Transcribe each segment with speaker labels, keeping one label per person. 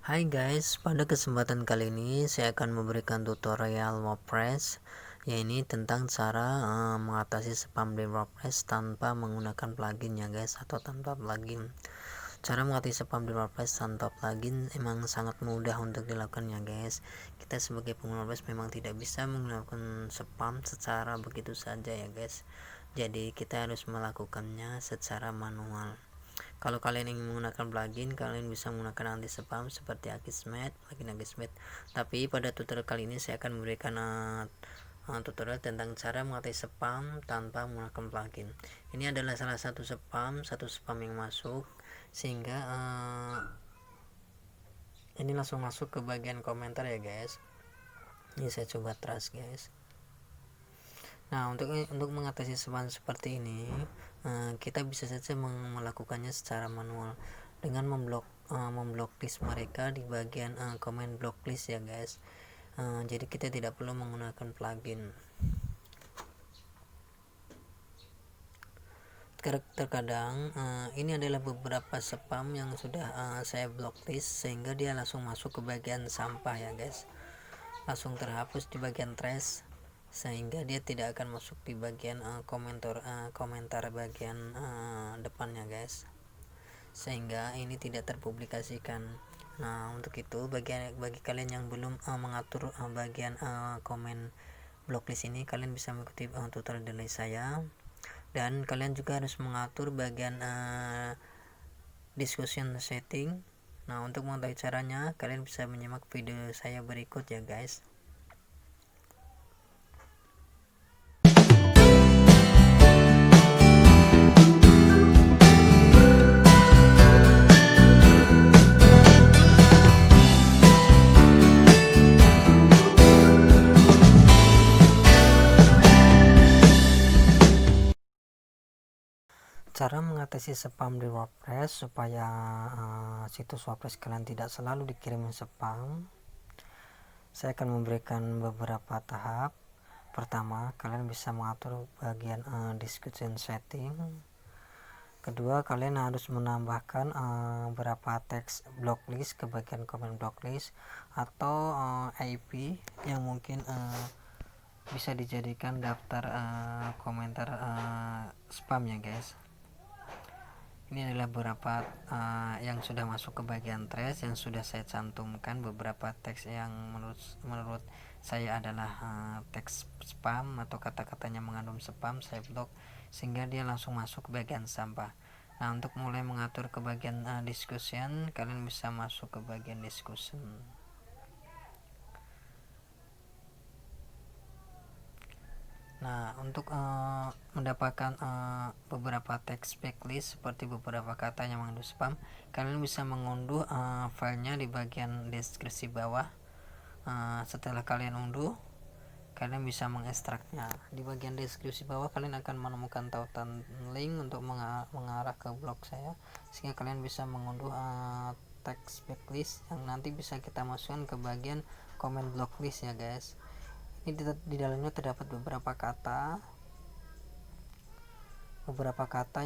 Speaker 1: Hai guys, pada kesempatan kali ini saya akan memberikan tutorial WordPress, yaitu tentang cara mengatasi spam di WordPress tanpa menggunakan plugin ya guys, atau tanpa plugin. Cara mengatasi spam di WordPress tanpa plugin emang sangat mudah untuk dilakukan ya guys. Kita sebagai pengguna WordPress memang tidak bisa menggunakan spam secara begitu saja ya guys. Jadi kita harus melakukannya secara manual. Kalau kalian ingin menggunakan plugin, kalian bisa menggunakan anti spam seperti Akismet, plugin Akismet. Tapi pada tutorial kali ini saya akan memberikan tutorial tentang cara mengatasi spam tanpa menggunakan plugin. Ini adalah salah satu spam yang masuk, sehingga ini langsung masuk ke bagian komentar ya guys. Ini saya coba trust guys. Nah, untuk mengatasi spam seperti ini, kita bisa saja melakukannya secara manual dengan memblocklist mereka di bagian komen blocklist ya guys. Jadi kita tidak perlu menggunakan plugin. Terkadang ini adalah beberapa spam yang sudah saya blocklist, sehingga dia langsung masuk ke bagian sampah ya guys, langsung terhapus di bagian trash, sehingga dia tidak akan masuk di bagian komentar bagian depannya guys, sehingga ini tidak terpublikasikan. Nah, untuk itu bagi kalian yang belum mengatur bagian komen blocklist ini, kalian bisa mengikuti tutorial dari saya, dan kalian juga harus mengatur bagian discussion setting. Nah, untuk mengetahui caranya, kalian bisa menyimak video saya berikut ya guys. Cara mengatasi spam di WordPress supaya situs WordPress kalian tidak selalu dikirim spam, saya akan memberikan beberapa tahap. Pertama, kalian bisa mengatur bagian discussion setting. Kedua, kalian harus menambahkan beberapa teks blocklist ke bagian komen blocklist atau IP yang mungkin bisa dijadikan daftar komentar spam ya guys. Ini adalah beberapa yang sudah masuk ke bagian trash, yang sudah saya cantumkan beberapa teks yang menurut saya adalah teks spam atau kata-katanya mengandung spam. Saya blok sehingga dia langsung masuk ke bagian sampah. Nah, untuk mulai mengatur ke bagian discussion, kalian bisa masuk ke bagian discussion. Nah, untuk mendapatkan beberapa teks backlist seperti beberapa kata yang mengandung spam, kalian bisa mengunduh filenya di bagian deskripsi bawah. Setelah kalian unduh, kalian bisa mengekstraknya. Di bagian deskripsi bawah kalian akan menemukan tautan link untuk mengarah ke blog saya, sehingga kalian bisa mengunduh teks backlist yang nanti bisa kita masukkan ke bagian komen blocklist ya guys. Ini di dalamnya terdapat beberapa kata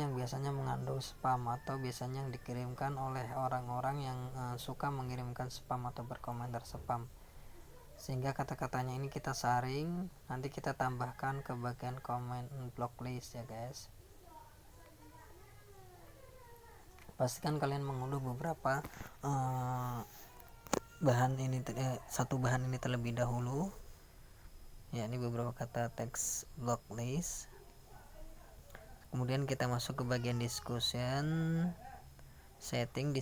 Speaker 1: yang biasanya mengandung spam atau biasanya yang dikirimkan oleh orang-orang yang suka mengirimkan spam atau berkomentar spam, sehingga kata-katanya ini kita saring, nanti kita tambahkan ke bagian komen blocklist ya guys. Pastikan kalian mengunduh beberapa satu bahan ini terlebih dahulu, yakni beberapa kata teks blocklist. Kemudian kita masuk ke bagian discussion setting.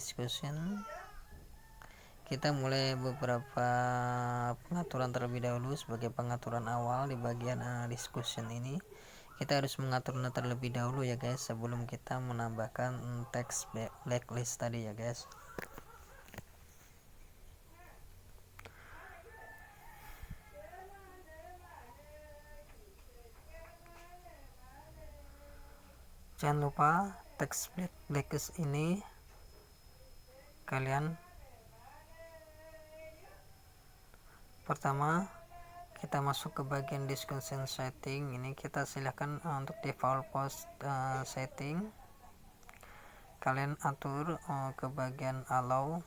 Speaker 1: Kita mulai beberapa pengaturan terlebih dahulu. Sebagai pengaturan awal di bagian discussion ini, kita harus mengaturnya terlebih dahulu ya guys, sebelum kita menambahkan teks blacklist tadi ya guys. Jangan lupa teks blacklist ini kalian pertama kita masuk ke bagian discussion setting. Ini kita silahkan untuk default post setting kalian atur ke bagian allow.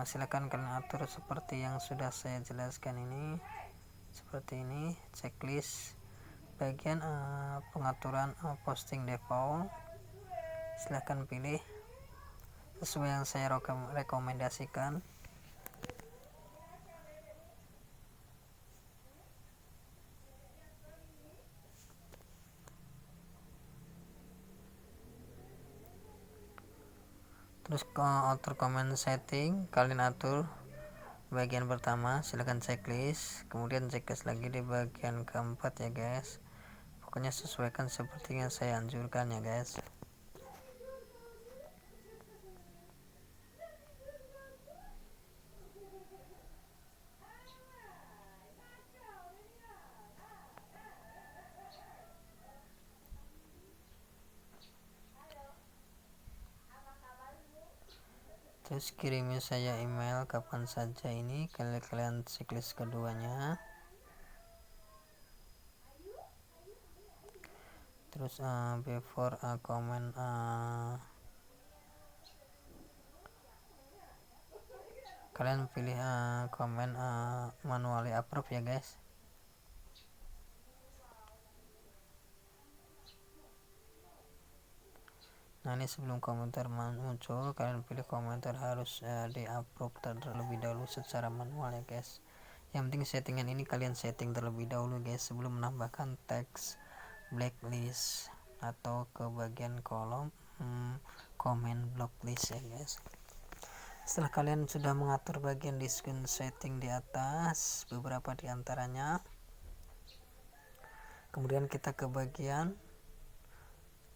Speaker 1: silakan kalian atur seperti yang sudah saya jelaskan ini. Seperti ini checklist bagian pengaturan posting default, silahkan pilih sesuai yang saya rekomendasikan. Terus atur comment setting, kalian atur bagian pertama, silahkan checklist, kemudian checklist lagi di bagian keempat ya guys. Pokoknya sesuaikan seperti yang saya anjurkan ya guys. Terus kirimi saya email kapan saja ini, kalian checklist keduanya. Terus before comment kalian pilih komen manually approve ya guys. Nah ini sebelum komentar muncul, kalian pilih komentar harus di approve terlebih dahulu secara manual ya guys. Yang penting settingan ini kalian setting terlebih dahulu guys sebelum menambahkan teks blacklist atau ke bagian kolom komen blacklist ya guys. Setelah kalian sudah mengatur bagian diskon setting di atas beberapa diantaranya, kemudian kita ke bagian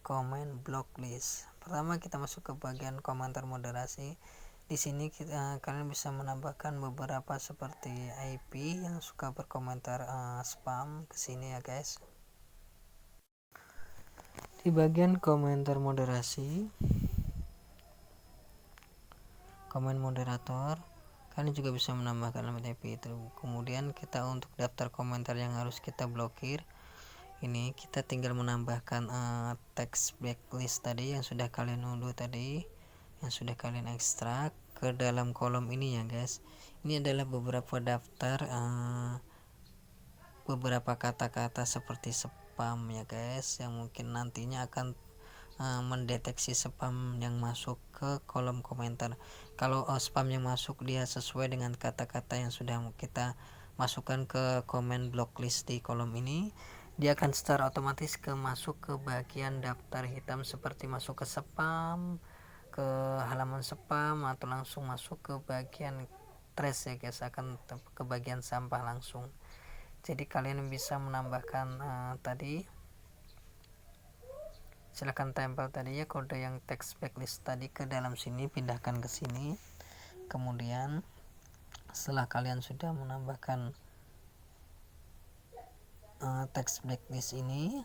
Speaker 1: komen blacklist. Pertama kita masuk ke bagian komentar moderasi. Di sini kalian bisa menambahkan beberapa seperti IP yang suka berkomentar spam ke sini ya guys. Di bagian komentar moderasi, komen moderator, kalian juga bisa menambahkan alamat IP itu. Kemudian kita untuk daftar komentar yang harus kita blokir, ini kita tinggal menambahkan teks blacklist tadi yang sudah kalian unduh tadi, yang sudah kalian ekstrak ke dalam kolom ini ya guys. Ini adalah beberapa daftar beberapa kata-kata seperti spam ya guys, yang mungkin nantinya akan mendeteksi spam yang masuk ke kolom komentar. Kalau spam yang masuk dia sesuai dengan kata-kata yang sudah kita masukkan ke komen blacklist di kolom ini, dia akan secara otomatis masuk ke bagian daftar hitam seperti masuk ke spam, ke halaman spam, atau langsung masuk ke bagian trash ya guys, akan ke bagian sampah langsung. Jadi kalian bisa menambahkan tadi, silahkan tempel tadi ya kode yang teks blacklist tadi ke dalam sini, pindahkan ke sini. Kemudian setelah kalian sudah menambahkan teks blacklist ini,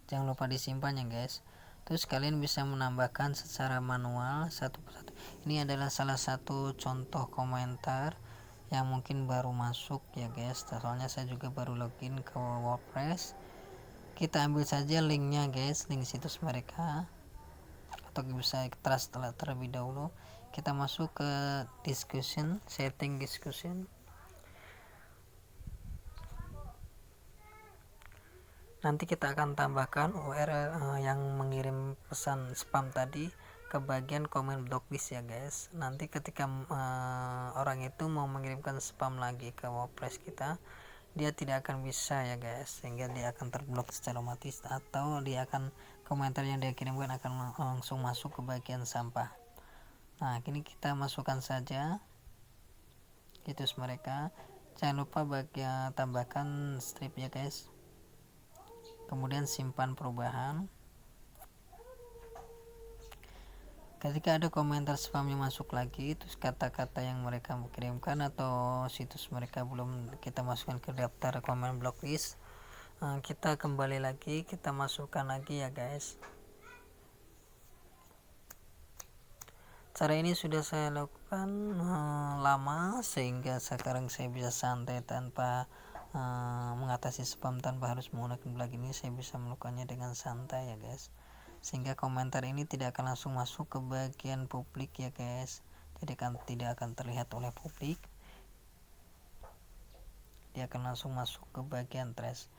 Speaker 1: jangan lupa disimpan ya guys. Terus kalian bisa menambahkan secara manual satu persatu. Ini adalah salah satu contoh komentar yang mungkin baru masuk ya guys, soalnya saya juga baru login ke WordPress. Kita ambil saja linknya guys, link situs mereka, atau bisa trust terlebih dahulu. Kita masuk ke discussion, setting discussion. Nanti kita akan tambahkan URL yang mengirim pesan spam tadi ke bagian komen blacklist ya guys. Nanti ketika orang itu mau mengirimkan spam lagi ke WordPress kita, dia tidak akan bisa ya guys, sehingga dia akan terblok secara otomatis, atau dia akan komentar yang dia kirimkan akan langsung masuk ke bagian sampah. Nah kini kita masukkan saja situs mereka. Jangan lupa tambahkan strip ya guys, kemudian simpan perubahan. Ketika ada komentar spam yang masuk lagi, terus kata-kata yang mereka kirimkan atau situs mereka belum kita masukkan ke daftar komen blacklist, kita kembali lagi, kita masukkan lagi ya guys. Cara ini sudah saya lakukan lama, sehingga sekarang saya bisa santai tanpa mengatasi spam tanpa harus menggunakan plugin ini. Saya bisa melakukannya dengan santai ya guys. sehingga komentar ini tidak akan langsung masuk ke bagian publik ya guys. Jadi kan tidak akan terlihat oleh publik, dia akan langsung masuk ke bagian trash.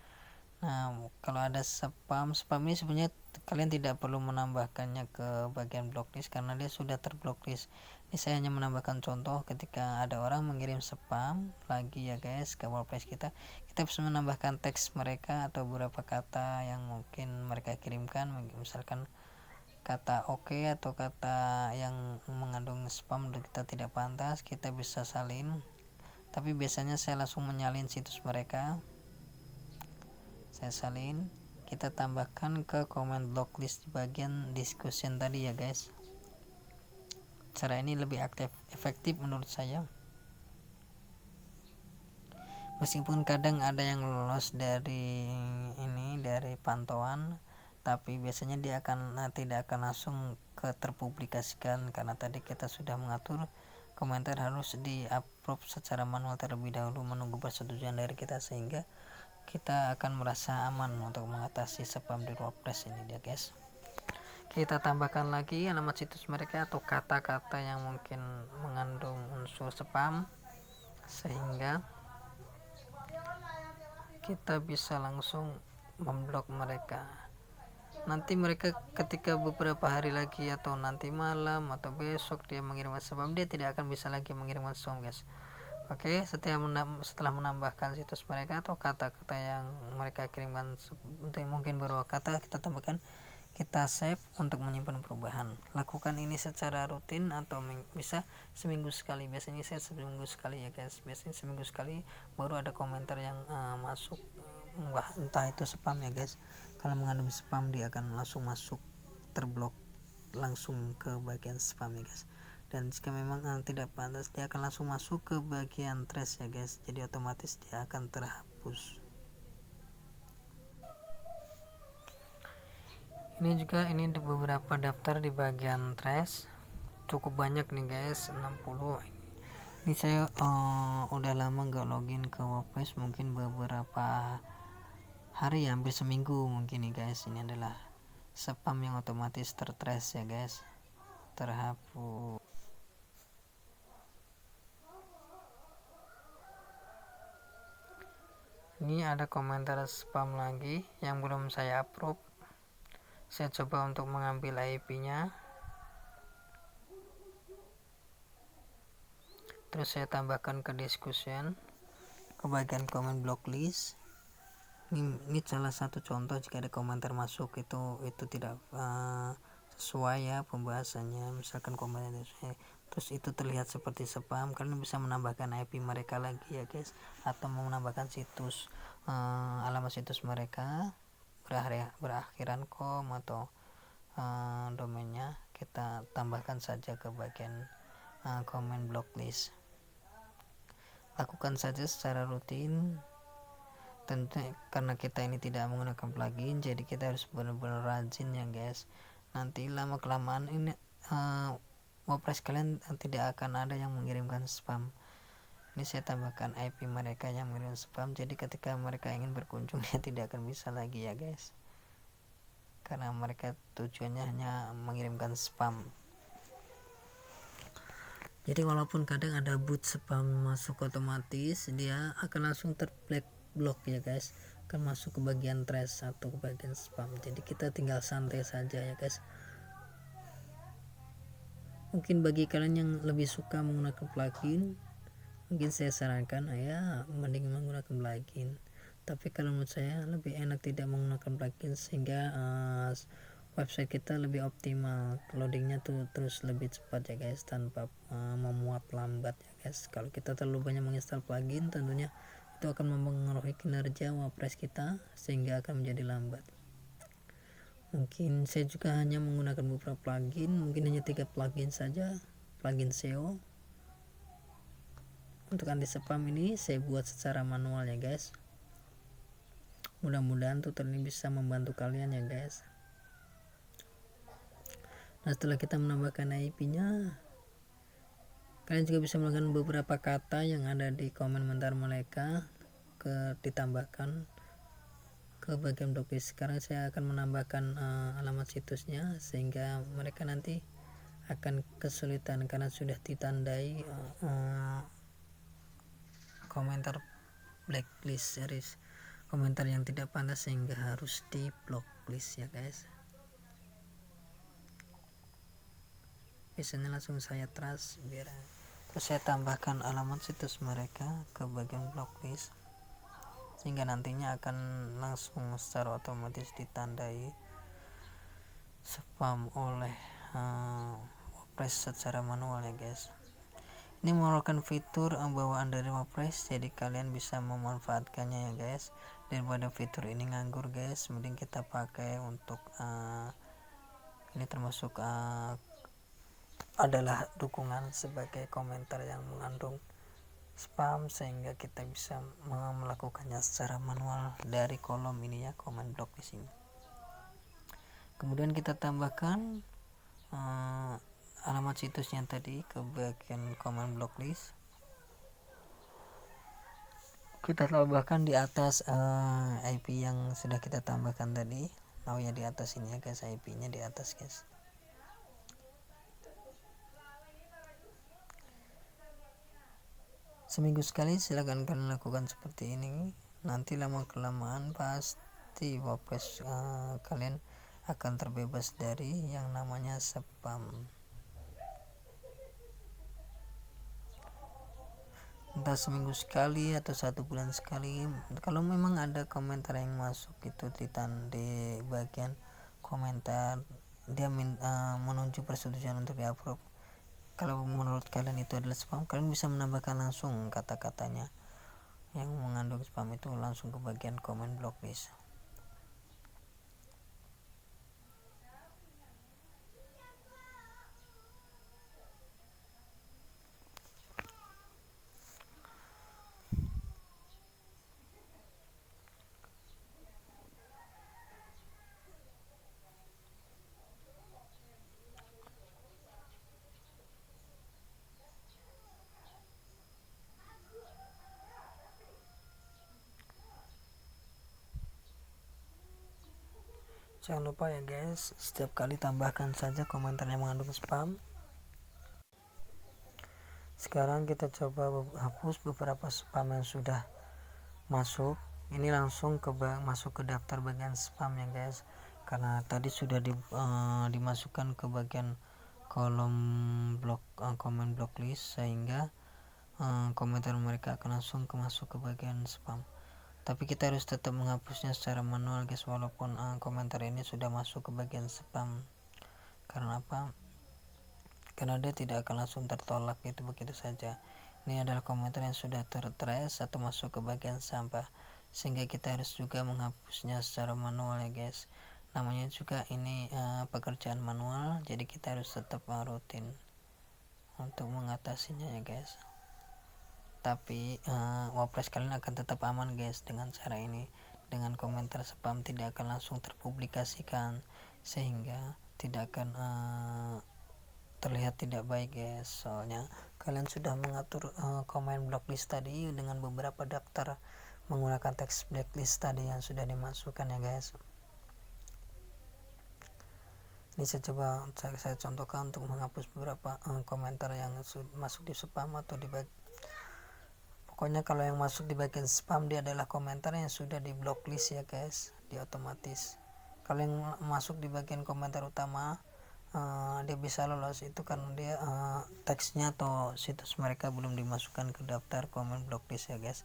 Speaker 1: Nah, kalau ada spam ini sebenarnya kalian tidak perlu menambahkannya ke bagian blocklist karena dia sudah terblocklist. Ini saya hanya menambahkan contoh ketika ada orang mengirim spam lagi ya guys ke WordPress kita bisa menambahkan teks mereka atau beberapa kata yang mungkin mereka kirimkan, misalkan kata oke atau kata yang mengandung spam dan kita tidak pantas, kita bisa salin. Tapi biasanya saya langsung menyalin situs mereka, saya salin, kita tambahkan ke komen blocklist di bagian discussion tadi ya guys. Cara ini lebih efektif menurut saya, meskipun kadang ada yang lolos dari pantauan, tapi biasanya dia tidak akan langsung terpublikasikan karena tadi kita sudah mengatur komentar harus di approve secara manual terlebih dahulu menunggu persetujuan dari kita, sehingga kita akan merasa aman untuk mengatasi spam di WordPress ini dia guys. Kita tambahkan lagi alamat situs mereka atau kata-kata yang mungkin mengandung unsur spam, sehingga kita bisa langsung memblok mereka. Nanti mereka ketika beberapa hari lagi atau nanti malam atau besok dia mengirimkan spam, dia tidak akan bisa lagi mengirimkan spam guys. Oke, setelah menambahkan situs mereka atau kata-kata yang mereka kirimkan, untuk mungkin beberapa kata kita tambahkan, kita save untuk menyimpan perubahan. Lakukan ini secara rutin atau bisa seminggu sekali. Biasanya saya seminggu sekali ya guys. Biasanya seminggu sekali baru ada komentar yang masuk, entah itu spam ya guys. Kalau mengandung spam dia akan langsung masuk, terblok langsung ke bagian spam ya guys. Dan jika memang tidak pantas, dia akan langsung masuk ke bagian trash ya guys. Jadi otomatis dia akan terhapus. Ini juga beberapa daftar di bagian trash, cukup banyak nih guys, 60. Ini saya udah lama nggak login ke WordPress, mungkin beberapa hari, hampir seminggu mungkin nih guys. Ini adalah spam yang otomatis tertrash ya guys, terhapus. Ini ada komentar spam lagi yang belum saya approve. Saya coba untuk mengambil IP-nya, terus saya tambahkan ke discussion, ke bagian comment blocklist. Ini salah satu contoh jika ada komentar masuk itu tidak sesuai ya pembahasannya, misalkan komentar terus itu terlihat seperti spam, kalian bisa menambahkan IP mereka lagi ya guys, atau mau menambahkan situs alamat situs mereka berakhiran com atau domainnya, kita tambahkan saja ke bagian comment blocklist. Lakukan saja secara rutin. Tentu karena kita ini tidak menggunakan plugin, jadi kita harus benar-benar rajin ya guys. Nanti lama kelamaan ini WordPress kalian tidak akan ada yang mengirimkan spam. Ini saya tambahkan IP mereka yang mengirim spam, jadi ketika mereka ingin berkunjung dia tidak akan bisa lagi ya guys, karena mereka tujuannya hanya mengirimkan spam. Jadi walaupun kadang ada boot spam masuk otomatis, dia akan langsung blok ya guys, akan masuk ke bagian trash atau ke bagian spam. Jadi kita tinggal santai saja ya guys. Mungkin bagi kalian yang lebih suka menggunakan plugin, mungkin saya sarankan ya mending menggunakan plugin. Tapi kalau menurut saya lebih enak tidak menggunakan plugin, sehingga website kita lebih optimal, loadingnya tuh terus lebih cepat ya guys, tanpa memuat lambat ya guys. Kalau kita terlalu banyak menginstal plugin, tentunya itu akan mempengaruhi kinerja WordPress kita sehingga akan menjadi lambat. Mungkin saya juga hanya menggunakan beberapa plugin, mungkin hanya 3 plugin saja. Plugin SEO untuk anti spam ini saya buat secara manual ya guys. Mudah-mudahan tutorial ini bisa membantu kalian ya guys. Nah, setelah kita menambahkan IP-nya, kalian juga bisa melakukan beberapa kata yang ada di komentar mereka ditambahkan ke bagian blocklist. Sekarang saya akan menambahkan alamat situsnya, sehingga mereka nanti akan kesulitan karena sudah ditandai komentar blacklist, series komentar yang tidak pantas, sehingga harus di blocklist ya guys. Biasanya langsung saya terus saya tambahkan alamat situs mereka ke bagian blocklist, sehingga nantinya akan langsung secara otomatis ditandai spam oleh WordPress secara manual ya guys. Ini merupakan fitur bawaan dari WordPress, jadi kalian bisa memanfaatkannya ya guys. Daripada fitur ini nganggur guys, mending kita pakai untuk ini termasuk adalah dukungan sebagai komentar yang mengandung spam, sehingga kita bisa melakukannya secara manual dari kolom ini ya, komen blok di sini. Kemudian kita tambahkan alamat situsnya tadi ke bagian komen blok list. Kita tambahkan di atas IP yang sudah kita tambahkan tadi. Nah ya, di atas ini ya guys, IP-nya di atas guys. Seminggu sekali silakan kalian lakukan seperti ini. Nanti lama kelamaan pasti WordPress kalian akan terbebas dari yang namanya spam. Entah seminggu sekali atau 1 bulan sekali. Kalau memang ada komentar yang masuk itu di bagian komentar, dia menuju persetujuan untuk di-upload. Kalau menurut kalian itu adalah spam, kalian bisa menambahkan langsung kata-katanya yang mengandung spam itu langsung ke bagian komen blocklist. Jangan lupa ya guys, setiap kali tambahkan saja komentar yang mengandung spam. Sekarang kita coba hapus beberapa spam yang sudah masuk. Ini langsung masuk ke daftar bagian spam ya guys, karena tadi sudah dimasukkan ke bagian kolom komen blocklist, sehingga komentar mereka akan langsung masuk ke bagian spam. Tapi kita harus tetap menghapusnya secara manual guys, walaupun komentar ini sudah masuk ke bagian spam. Karena apa? Karena dia tidak akan langsung tertolak gitu begitu saja. Ini adalah komentar yang sudah tertrace atau masuk ke bagian sampah, sehingga kita harus juga menghapusnya secara manual ya guys. Namanya juga ini pekerjaan manual, jadi kita harus tetap rutin untuk mengatasinya ya guys. Tapi WordPress kalian akan tetap aman guys dengan cara ini. Dengan komentar spam tidak akan langsung terpublikasikan, sehingga tidak akan terlihat tidak baik guys. Soalnya kalian sudah mengatur komen blocklist tadi dengan beberapa daftar menggunakan teks blacklist tadi yang sudah dimasukkan ya guys. Ini saya contohkan untuk menghapus beberapa komentar yang masuk di spam atau di pokoknya kalau yang masuk di bagian spam dia adalah komentar yang sudah di blocklist ya guys, di otomatis. Kalau yang masuk di bagian komentar utama dia bisa lolos itu karena dia teksnya atau situs mereka belum dimasukkan ke daftar komen blocklist ya guys.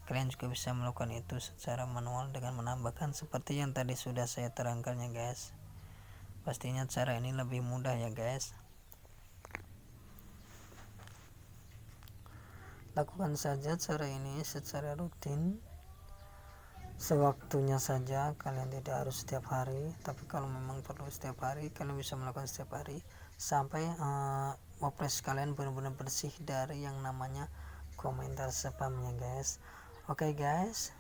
Speaker 1: Kalian juga bisa melakukan itu secara manual dengan menambahkan seperti yang tadi sudah saya terangkan ya guys. Pastinya cara ini lebih mudah ya guys. Lakukan saja cara ini secara rutin, sewaktunya saja. Kalian tidak harus setiap hari, tapi kalau memang perlu setiap hari, kalian bisa melakukan setiap hari sampai WordPress kalian benar-benar bersih dari yang namanya komentar spam ya guys. Oke guys,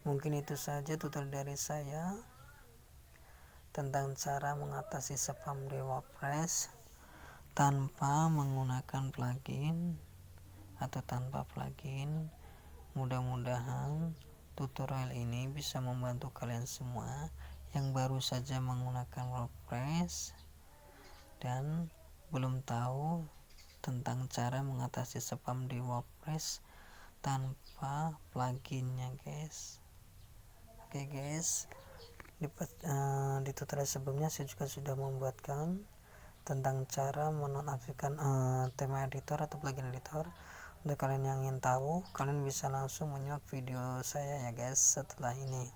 Speaker 1: mungkin itu saja tutorial dari saya tentang cara mengatasi spam di WordPress tanpa menggunakan plugin atau tanpa plugin. Mudah-mudahan tutorial ini bisa membantu kalian semua yang baru saja menggunakan WordPress dan belum tahu tentang cara mengatasi spam di WordPress tanpa pluginnya, guys. Oke, guys, di tutorial sebelumnya saya juga sudah membuatkan tentang cara menonaktifkan tema editor atau plugin editor. Untuk kalian yang ingin tahu, kalian bisa langsung menyimak video saya ya, guys, setelah ini.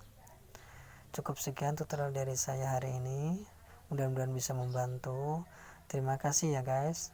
Speaker 1: Cukup sekian tutorial dari saya hari ini, mudah-mudahan bisa membantu. Terima kasih ya, guys.